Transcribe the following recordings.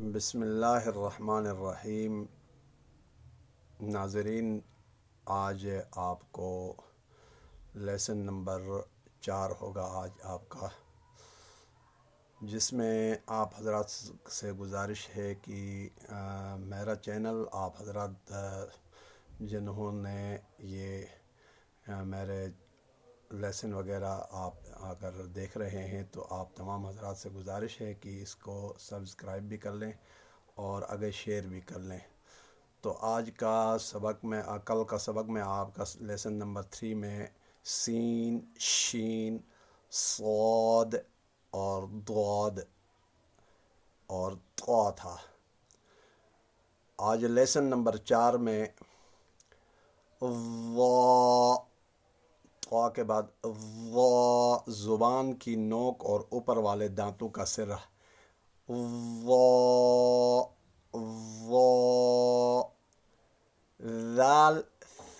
بسم اللہ الرحمن الرحیم۔ ناظرین، آج آپ کو لیسن نمبر 4 ہوگا آج آپ کا، جس میں آپ حضرات سے گزارش ہے کہ میرا چینل آپ حضرات جنہوں نے یہ میرے لیسن وغیرہ آپ اگر دیکھ رہے ہیں تو آپ تمام حضرات سے گزارش ہے کہ اس کو سبسکرائب بھی کر لیں اور آگے شیئر بھی کر لیں۔ تو آج کا سبق میں کل کا سبق میں آپ کا لیسن نمبر 3 میں سین، شین، صاد اور ضاد اور طا تھا۔ آج لیسن نمبر 4 میں وا، طا کے بعد وا، زبان کی نوک اور اوپر والے دانتوں کا سرہ، وا وا، ذال،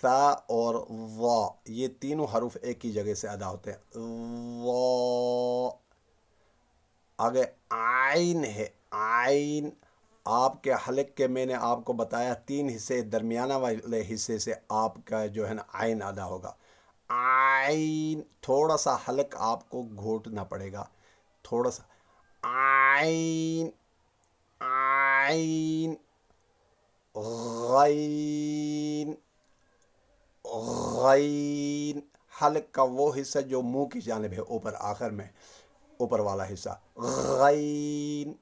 ثا اور وا، یہ تینوں حروف ایک ہی جگہ سے ادا ہوتے ہیں۔ وا، آگے عین ہے، عین، آپ کے حلق کے میں نے آپ کو بتایا 3 حصے، درمیانہ والے حصے سے آپ کا جو ہے نا عین ادا ہوگا۔ عین، تھوڑا سا حلق آپ کو گھونٹنا پڑے گا، تھوڑا سا، عین عین، غین غین، حلق کا وہ حصہ جو منہ کی جانب ہے، اوپر آخر میں اوپر والا حصہ، غین،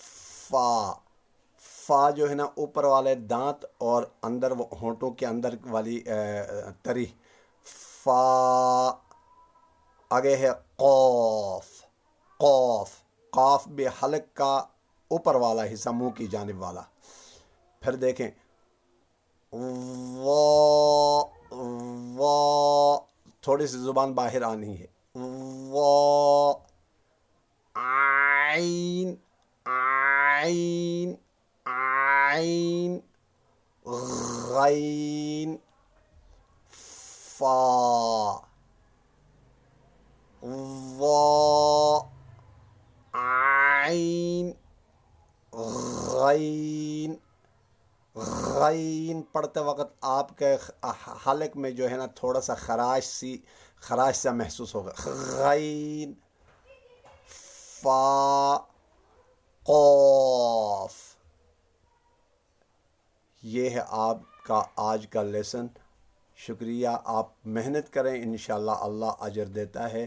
فا، فا جو ہے نا اوپر والے دانت اور اندر ہونٹوں کے اندر والی تری، فا۔ آگے ہے قوف، قوف، قاف بھی حلق کا اوپر والا حصہ منہ کی جانب والا۔ پھر دیکھیں وا، وا، تھوڑی سی زبان باہر آنی ہے، وا، عین عین عین، غین، فا، وا، عین، غین، غین پڑھتے وقت آپ کے حلق میں جو ہے نا تھوڑا سا خراش سا محسوس ہوگا، غین، فا، قوف۔ یہ ہے آپ کا آج کا لیسن۔ شکریہ، آپ محنت کریں، انشاءاللہ اللہ اجر دیتا ہے۔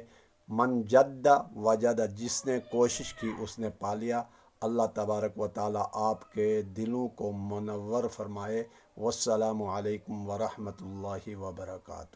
من جد وجد، جس نے کوشش کی اس نے پا لیا۔ اللہ تبارک و تعالی آپ کے دلوں کو منور فرمائے۔ والسلام علیکم ورحمۃ اللہ وبرکاتہ۔